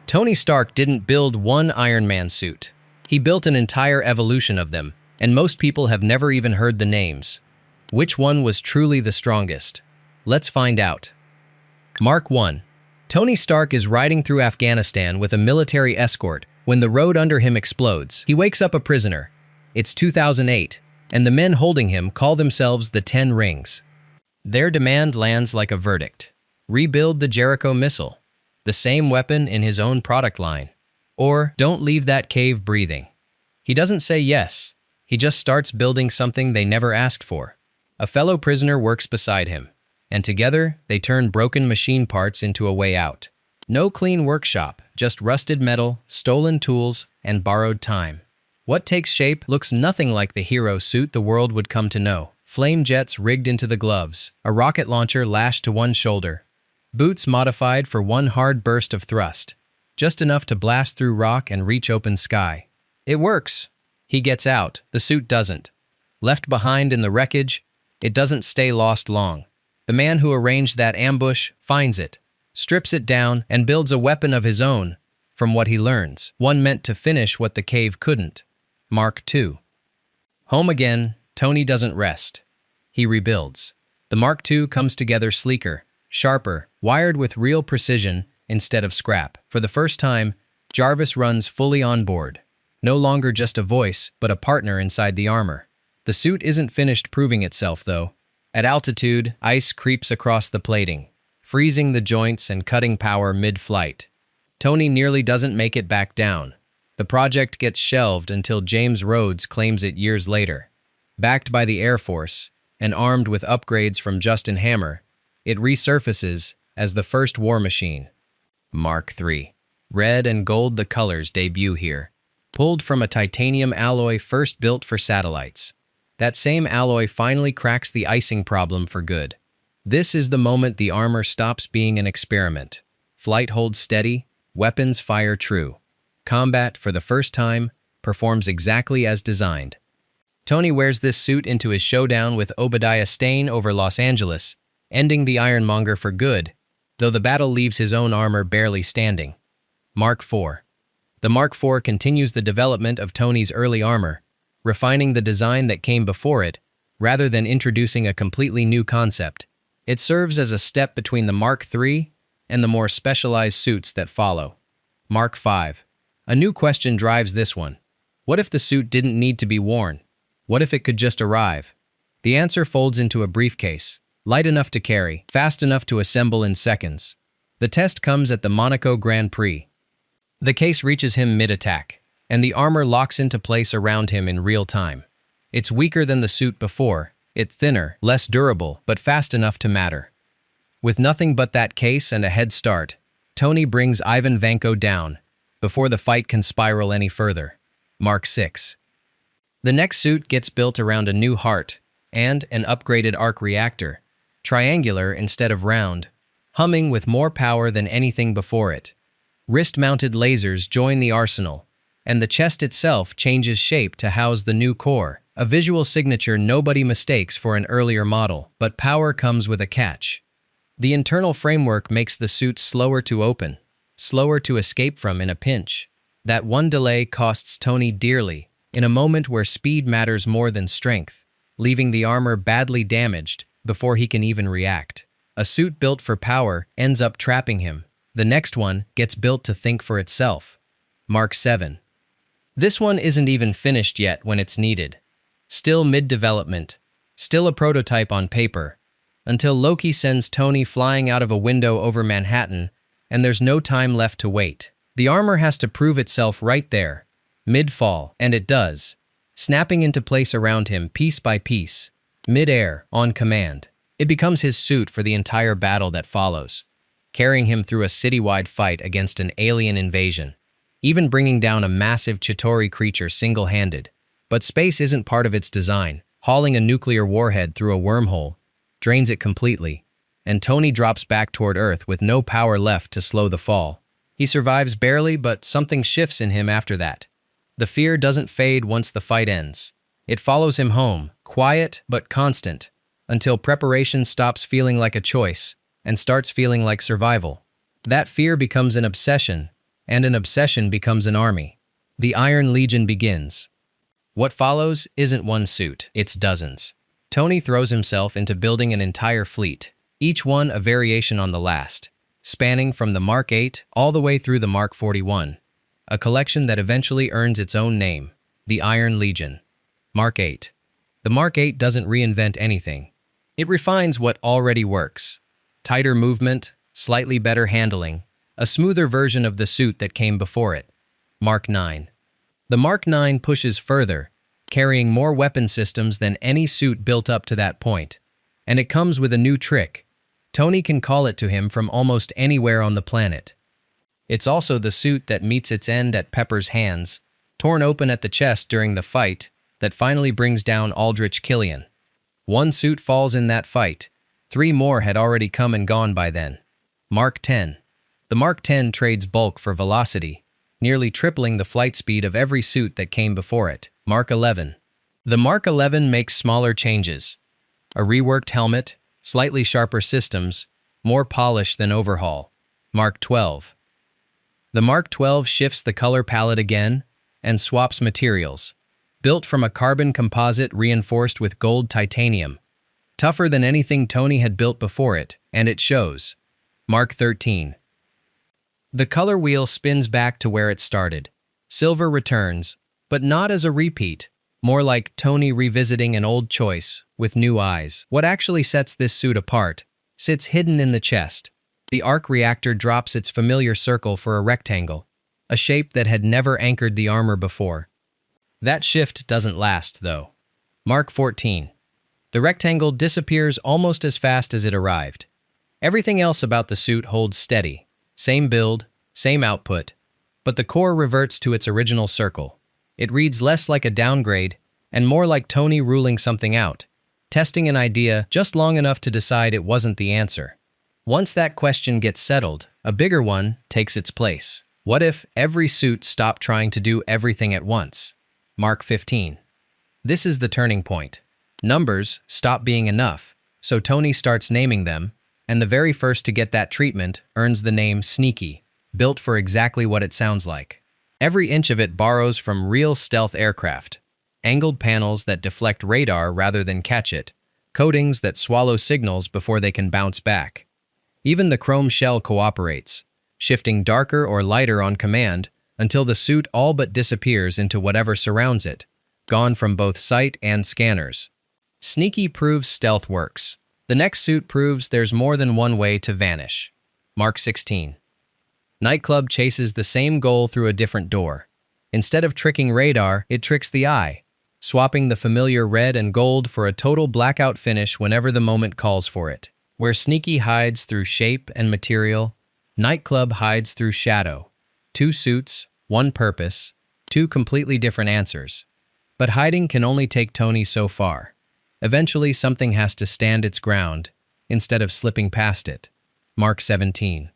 Tony Stark didn't build one Iron Man suit. He built an entire evolution of them, and most people have never even heard the names. Which one was truly the strongest? Let's find out. Mark 1. Tony Stark is riding through Afghanistan with a military escort when the road under him explodes. He wakes up a prisoner. It's 2008, and the men holding him call themselves the 10 Rings. Their demand lands like a verdict. Rebuild the Jericho missile, the same weapon in his own product line. Or don't leave that cave breathing. He doesn't say yes. He just starts building something they never asked for. A fellow prisoner works beside him, and together they turn broken machine parts into a way out. No clean workshop, just rusted metal, stolen tools, and borrowed time. What takes shape looks nothing like the hero suit the world would come to know. Flame jets rigged into the gloves, a rocket launcher lashed to one shoulder, boots modified for one hard burst of thrust, just enough to blast through rock and reach open sky. It works. He gets out, the suit doesn't. Left behind in the wreckage, it doesn't stay lost long. The man who arranged that ambush finds it, strips it down, and builds a weapon of his own from what he learns, one meant to finish what the cave couldn't. Mark 2. Home again, Tony doesn't rest. He rebuilds. The Mark II comes together sleeker, sharper, wired with real precision instead of scrap. For the first time, Jarvis runs fully on board. No longer just a voice, but a partner inside the armor. The suit isn't finished proving itself, though. At altitude, ice creeps across the plating, freezing the joints and cutting power mid-flight. Tony nearly doesn't make it back down. The project gets shelved until James Rhodes claims it years later. Backed by the Air Force, and armed with upgrades from Justin Hammer, it resurfaces as the first war machine. Mark III. Red and gold, the colors debut here. Pulled from a titanium alloy first built for satellites. That same alloy finally cracks the icing problem for good. This is the moment the armor stops being an experiment. Flight holds steady, weapons fire true. Combat, for the first time, performs exactly as designed. Tony wears this suit into his showdown with Obadiah Stane over Los Angeles, ending the Ironmonger for good, though the battle leaves his own armor barely standing. Mark IV. The Mark IV continues the development of Tony's early armor, refining the design that came before it, rather than introducing a completely new concept. It serves as a step between the Mark III and the more specialized suits that follow. Mark V. A new question drives this one. What if the suit didn't need to be worn? What if it could just arrive? The answer folds into a briefcase, light enough to carry, fast enough to assemble in seconds. The test comes at the Monaco Grand Prix. The case reaches him mid-attack, and the armor locks into place around him in real time. It's weaker than the suit before, it's thinner, less durable, but fast enough to matter. With nothing but that case and a head start, Tony brings Ivan Vanko down, before the fight can spiral any further. Mark VI. The next suit gets built around a new heart and an upgraded arc reactor, triangular instead of round, humming with more power than anything before it. Wrist-mounted lasers join the arsenal, and the chest itself changes shape to house the new core, a visual signature nobody mistakes for an earlier model, but power comes with a catch. The internal framework makes the suit slower to open, slower to escape from in a pinch. That one delay costs Tony dearly, in a moment where speed matters more than strength, leaving the armor badly damaged before he can even react. A suit built for power ends up trapping him. The next one gets built to think for itself. Mark VII. This one isn't even finished yet when it's needed. Still mid-development, still a prototype on paper, until Loki sends Tony flying out of a window over Manhattan, and there's no time left to wait. The armor has to prove itself right there, mid-fall, and it does, snapping into place around him piece by piece, mid-air, on command. It becomes his suit for the entire battle that follows, carrying him through a citywide fight against an alien invasion, even bringing down a massive Chitauri creature single-handed. But space isn't part of its design. Hauling a nuclear warhead through a wormhole drains it completely, and Tony drops back toward Earth with no power left to slow the fall. He survives barely, but something shifts in him after that. The fear doesn't fade once the fight ends. It follows him home, quiet but constant, until preparation stops feeling like a choice and starts feeling like survival. That fear becomes an obsession, and an obsession becomes an army. The Iron Legion begins. What follows isn't one suit, it's dozens. Tony throws himself into building an entire fleet, each one a variation on the last, spanning from the Mark 8 all the way through the Mark 41, a collection that eventually earns its own name, the Iron Legion. Mark 8. The Mark 8 doesn't reinvent anything. It refines what already works. Tighter movement, slightly better handling, a smoother version of the suit that came before it. Mark 9. The Mark 9 pushes further, carrying more weapon systems than any suit built up to that point. And it comes with a new trick. Tony can call it to him from almost anywhere on the planet. It's also the suit that meets its end at Pepper's hands, torn open at the chest during the fight that finally brings down Aldrich Killian. One suit falls in that fight. 3 more had already come and gone by then. Mark 10. The Mark 10 trades bulk for velocity, nearly tripling the flight speed of every suit that came before it. Mark 11. The Mark 11 makes smaller changes. A reworked helmet, slightly sharper systems, more polish than overhaul. Mark 12. The Mark 12 shifts the color palette again and swaps materials. Built from a carbon composite reinforced with gold titanium. Tougher than anything Tony had built before it, and it shows. Mark 13. The color wheel spins back to where it started. Silver returns, but not as a repeat, more like Tony revisiting an old choice with new eyes. What actually sets this suit apart sits hidden in the chest. The arc reactor drops its familiar circle for a rectangle, a shape that had never anchored the armor before. That shift doesn't last, though. Mark 14. The rectangle disappears almost as fast as it arrived. Everything else about the suit holds steady. Same build, same output, but the core reverts to its original circle. It reads less like a downgrade and more like Tony ruling something out, testing an idea just long enough to decide it wasn't the answer. Once that question gets settled, a bigger one takes its place. What if every suit stopped trying to do everything at once? Mark 15. This is the turning point. Numbers stop being enough, so Tony starts naming them, and the very first to get that treatment earns the name Sneaky, built for exactly what it sounds like. Every inch of it borrows from real stealth aircraft. Angled panels that deflect radar rather than catch it, coatings that swallow signals before they can bounce back. Even the chrome shell cooperates, shifting darker or lighter on command until the suit all but disappears into whatever surrounds it, gone from both sight and scanners. Sneaky proves stealth works. The next suit proves there's more than one way to vanish. Mark 16. Nightclub chases the same goal through a different door. Instead of tricking radar, it tricks the eye, swapping the familiar red and gold for a total blackout finish whenever the moment calls for it. Where Sneaky hides through shape and material, Nightclub hides through shadow. 2 suits, 1 purpose, 2 completely different answers. But hiding can only take Tony so far. Eventually, something has to stand its ground, instead of slipping past it. Mark 17.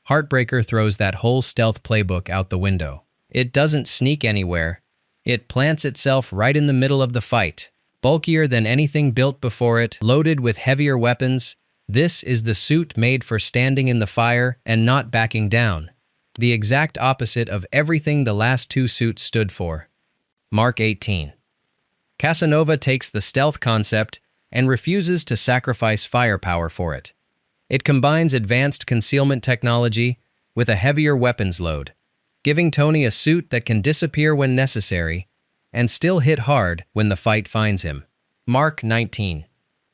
Heartbreaker throws that whole stealth playbook out the window. It doesn't sneak anywhere. It plants itself right in the middle of the fight. Bulkier than anything built before it, loaded with heavier weapons, this is the suit made for standing in the fire and not backing down. The exact opposite of everything the last 2 suits stood for. Mark 18. Casanova takes the stealth concept and refuses to sacrifice firepower for it. It combines advanced concealment technology with a heavier weapons load, giving Tony a suit that can disappear when necessary and still hit hard when the fight finds him. Mark 19.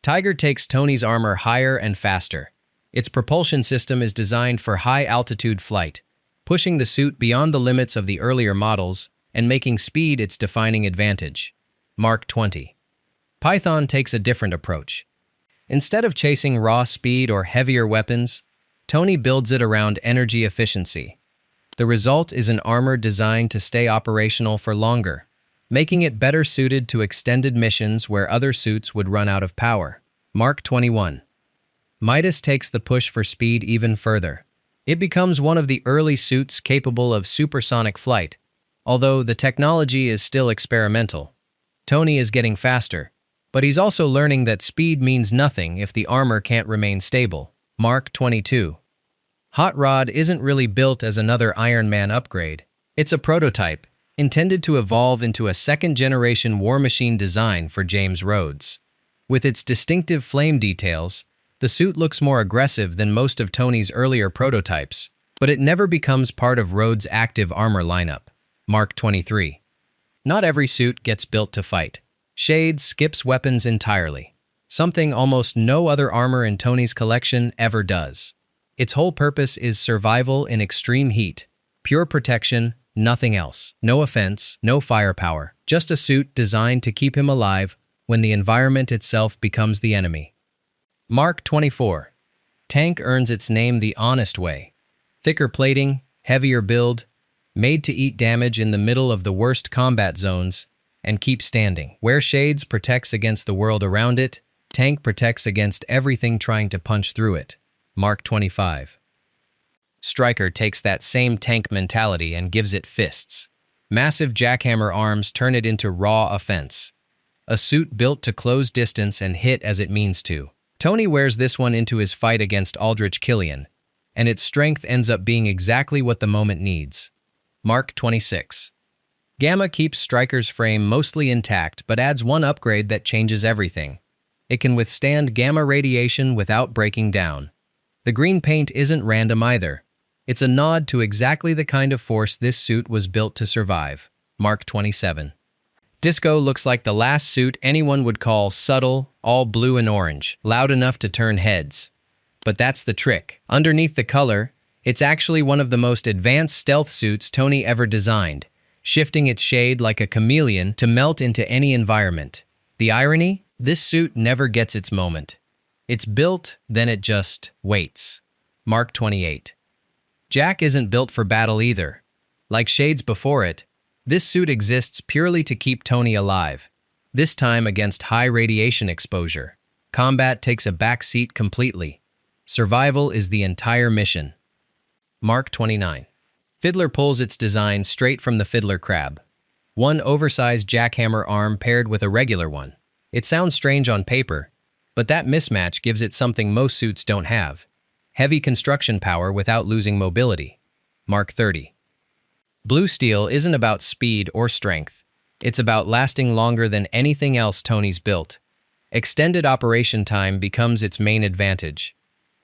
Tiger takes Tony's armor higher and faster. Its propulsion system is designed for high-altitude flight, pushing the suit beyond the limits of the earlier models and making speed its defining advantage. Mark 20. Python takes a different approach. Instead of chasing raw speed or heavier weapons, Tony builds it around energy efficiency. The result is an armor designed to stay operational for longer, making it better suited to extended missions where other suits would run out of power. Mark 21. Midas takes the push for speed even further. It becomes one of the early suits capable of supersonic flight, although the technology is still experimental. Tony is getting faster, but he's also learning that speed means nothing if the armor can't remain stable. Mark 22. Hot Rod isn't really built as another Iron Man upgrade. It's a prototype, intended to evolve into a second-generation war machine design for James Rhodes. With its distinctive flame details, the suit looks more aggressive than most of Tony's earlier prototypes, but it never becomes part of Rhodes' active armor lineup. Mark 23. Not every suit gets built to fight. Shades skips weapons entirely, something almost no other armor in Tony's collection ever does. Its whole purpose is survival in extreme heat, pure protection, nothing else. No offense, no firepower, just a suit designed to keep him alive when the environment itself becomes the enemy. Mark 24. Tank earns its name the honest way. Thicker plating, heavier build, made to eat damage in the middle of the worst combat zones, and keep standing. Where Shades protects against the world around it, Tank protects against everything trying to punch through it. Mark 25. Stryker takes that same tank mentality and gives it fists. Massive jackhammer arms turn it into raw offense. A suit built to close distance and hit as it means to. Tony wears this one into his fight against Aldrich Killian, and its strength ends up being exactly what the moment needs. Mark 26. Gamma keeps Stryker's frame mostly intact but adds one upgrade that changes everything. It can withstand gamma radiation without breaking down. The green paint isn't random either. It's a nod to exactly the kind of force this suit was built to survive. Mark 27. Disco looks like the last suit anyone would call subtle, all blue and orange, loud enough to turn heads. But that's the trick. Underneath the color, it's actually one of the most advanced stealth suits Tony ever designed, shifting its shade like a chameleon to melt into any environment. The irony? This suit never gets its moment. It's built, then it just waits. Mark 28. Jack isn't built for battle either. Like Shades before it, this suit exists purely to keep Tony alive, this time against high radiation exposure. Combat takes a back seat completely. Survival is the entire mission. Mark 29. Fiddler pulls its design straight from the Fiddler Crab. One oversized jackhammer arm paired with a regular one. It sounds strange on paper, but that mismatch gives it something most suits don't have. Heavy construction power without losing mobility. Mark 30. Blue Steel isn't about speed or strength. It's about lasting longer than anything else Tony's built. Extended operation time becomes its main advantage.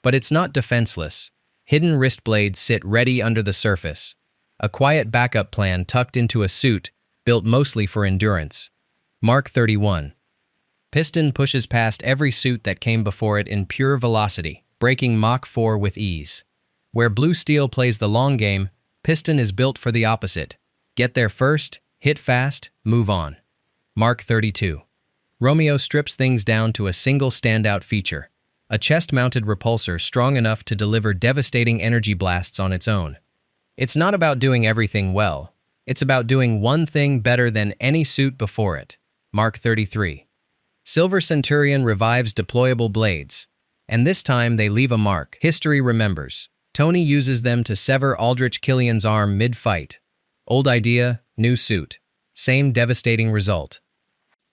But it's not defenseless. Hidden wrist blades sit ready under the surface. A quiet backup plan tucked into a suit built mostly for endurance. Mark 31. Piston pushes past every suit that came before it in pure velocity, breaking Mach 4 with ease. Where Blue Steel plays the long game, Piston is built for the opposite. Get there first, hit fast, move on. Mark 32. Romeo strips things down to a single standout feature, a chest-mounted repulsor strong enough to deliver devastating energy blasts on its own. It's not about doing everything well. It's about doing one thing better than any suit before it. Mark 33. Silver Centurion revives deployable blades, and this time they leave a mark. History remembers. Tony uses them to sever Aldrich Killian's arm mid-fight. Old idea, new suit. Same devastating result.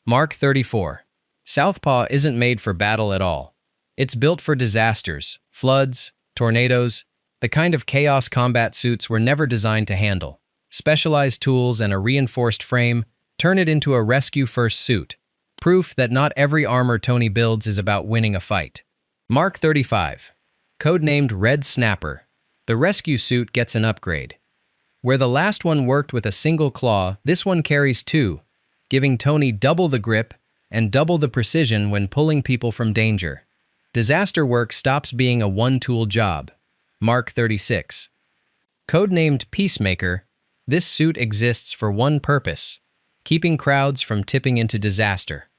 Mark 34. Southpaw isn't made for battle at all. It's built for disasters, floods, tornadoes, the kind of chaos combat suits were never designed to handle. Specialized tools and a reinforced frame turn it into a rescue-first suit. Proof that not every armor Tony builds is about winning a fight. Mark 35. Codenamed Red Snapper. The rescue suit gets an upgrade. Where the last one worked with a single claw, this one carries two, giving Tony double the grip and double the precision when pulling people from danger. Disaster work stops being a one-tool job. Mark 36. Codenamed Peacemaker, this suit exists for one purpose: keeping crowds from tipping into disaster.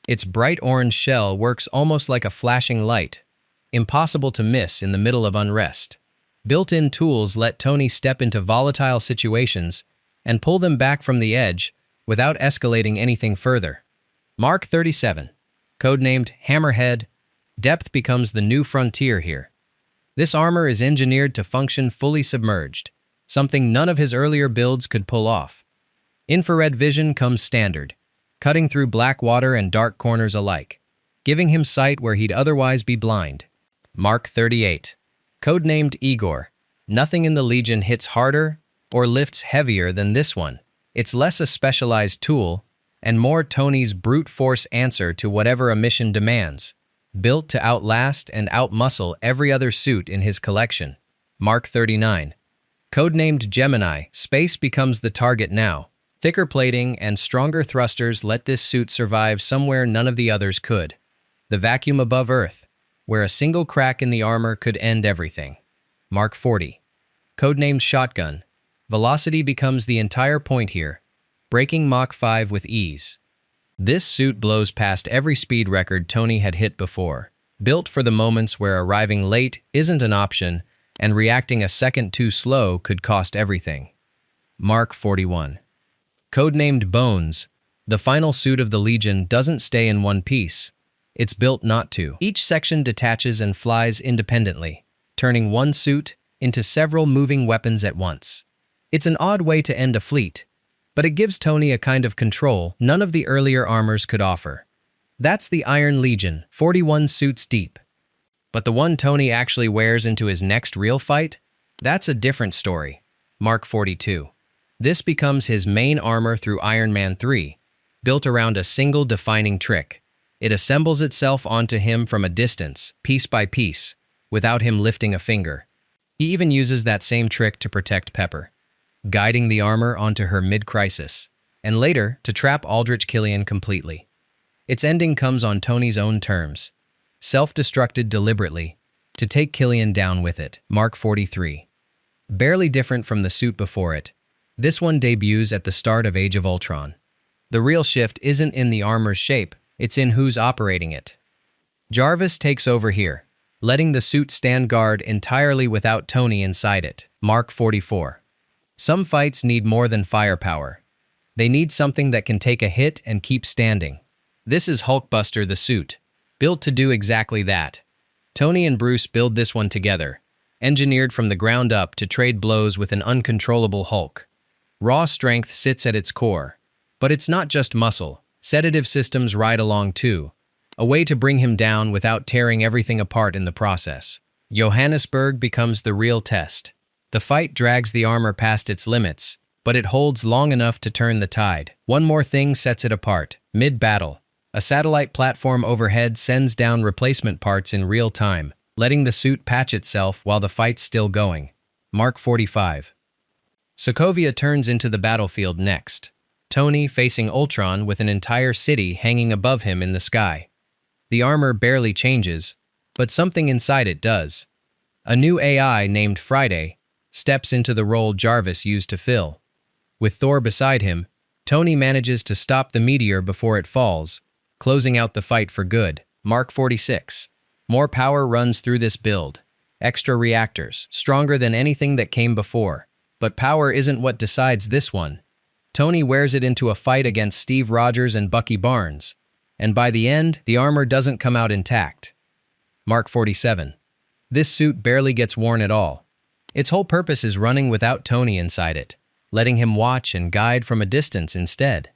Its bright orange shell works almost like a flashing light, impossible to miss in the middle of unrest. Built-in tools let Tony step into volatile situations and pull them back from the edge without escalating anything further. Mark 37. Codenamed Hammerhead, depth becomes the new frontier here. This armor is engineered to function fully submerged, something none of his earlier builds could pull off. Infrared vision comes standard, cutting through black water and dark corners alike, giving him sight where he'd otherwise be blind. Mark 38. Codenamed Igor, nothing in the Legion hits harder or lifts heavier than this one. It's less a specialized tool and more Tony's brute force answer to whatever a mission demands, built to outlast and outmuscle every other suit in his collection. Mark 39. Codenamed Gemini, space becomes the target now. Thicker plating and stronger thrusters let this suit survive somewhere none of the others could. The vacuum above Earth, where a single crack in the armor could end everything. Mark 40. Codenamed Shotgun, velocity becomes the entire point here, breaking Mach 5 with ease. This suit blows past every speed record Tony had hit before, built for the moments where arriving late isn't an option and reacting a second too slow could cost everything. Mark 41. Codenamed Bones, the final suit of the Legion doesn't stay in one piece. It's built not to. Each section detaches and flies independently, turning one suit into several moving weapons at once. It's an odd way to end a fleet, but it gives Tony a kind of control none of the earlier armors could offer. That's the Iron Legion, 41 suits deep. But the one Tony actually wears into his next real fight? That's a different story. Mark 42. This becomes his main armor through Iron Man 3, built around a single defining trick. It assembles itself onto him from a distance, piece by piece, without him lifting a finger. He even uses that same trick to protect Pepper, guiding the armor onto her mid-crisis, and later to trap Aldrich Killian completely. Its ending comes on Tony's own terms, self-destructed deliberately, to take Killian down with it. Mark 43. Barely different from the suit before it, this one debuts at the start of Age of Ultron. The real shift isn't in the armor's shape, it's in who's operating it. Jarvis takes over here, letting the suit stand guard entirely without Tony inside it. Mark 44. Some fights need more than firepower. They need something that can take a hit and keep standing. This is Hulkbuster the suit, built to do exactly that. Tony and Bruce build this one together, engineered from the ground up to trade blows with an uncontrollable Hulk. Raw strength sits at its core, but it's not just muscle. Sedative systems ride along too, a way to bring him down without tearing everything apart in the process. Johannesburg becomes the real test. The fight drags the armor past its limits, but it holds long enough to turn the tide. One more thing sets it apart. Mid-battle, a satellite platform overhead sends down replacement parts in real time, letting the suit patch itself while the fight's still going. Mark 45. Sokovia turns into the battlefield next. Tony facing Ultron with an entire city hanging above him in the sky. The armor barely changes, but something inside it does. A new AI named Friday steps into the role Jarvis used to fill. With Thor beside him, Tony manages to stop the meteor before it falls, closing out the fight for good. Mark 46. More power runs through this build. Extra reactors, stronger than anything that came before. But power isn't what decides this one. Tony wears it into a fight against Steve Rogers and Bucky Barnes, and by the end, the armor doesn't come out intact. Mark 47. This suit barely gets worn at all. Its whole purpose is running without Tony inside it, letting him watch and guide from a distance instead.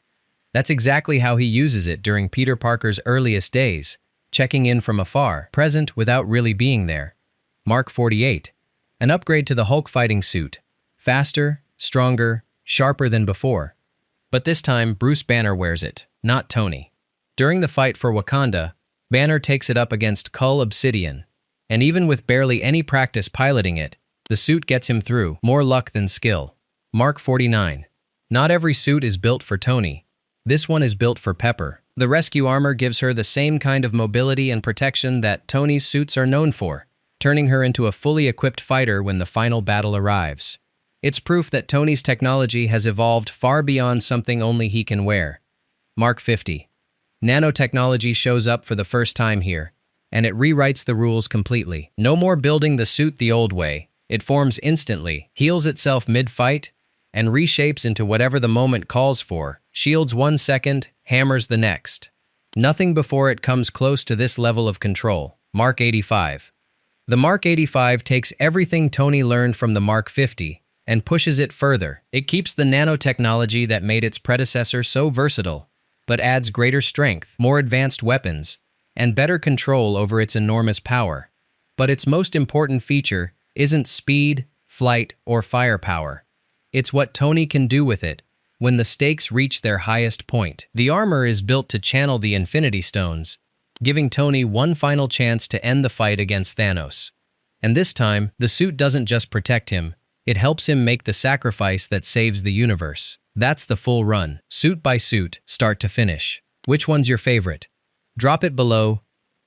That's exactly how he uses it during Peter Parker's earliest days, checking in from afar, present without really being there. Mark 48. An upgrade to the Hulk fighting suit. Faster, stronger, sharper than before. But this time, Bruce Banner wears it, not Tony. During the fight for Wakanda, Banner takes it up against Cull Obsidian, and even with barely any practice piloting it, the suit gets him through, more luck than skill. Mark 49. Not every suit is built for Tony. This one is built for Pepper. The rescue armor gives her the same kind of mobility and protection that Tony's suits are known for, turning her into a fully equipped fighter when the final battle arrives. It's proof that Tony's technology has evolved far beyond something only he can wear. Mark 50. Nanotechnology shows up for the first time here, and it rewrites the rules completely. No more building the suit the old way. It forms instantly, heals itself mid-fight, and reshapes into whatever the moment calls for. Shields 1 second, hammers the next. Nothing before it comes close to this level of control. Mark 85. The Mark 85 takes everything Tony learned from the Mark 50 and pushes it further. It keeps the nanotechnology that made its predecessor so versatile, but adds greater strength, more advanced weapons, and better control over its enormous power. But its most important feature isn't speed, flight, or firepower. It's what Tony can do with it when the stakes reach their highest point. The armor is built to channel the Infinity Stones, giving Tony one final chance to end the fight against Thanos. And this time, the suit doesn't just protect him, it helps him make the sacrifice that saves the universe. That's the full run, suit by suit, start to finish. Which one's your favorite? Drop it below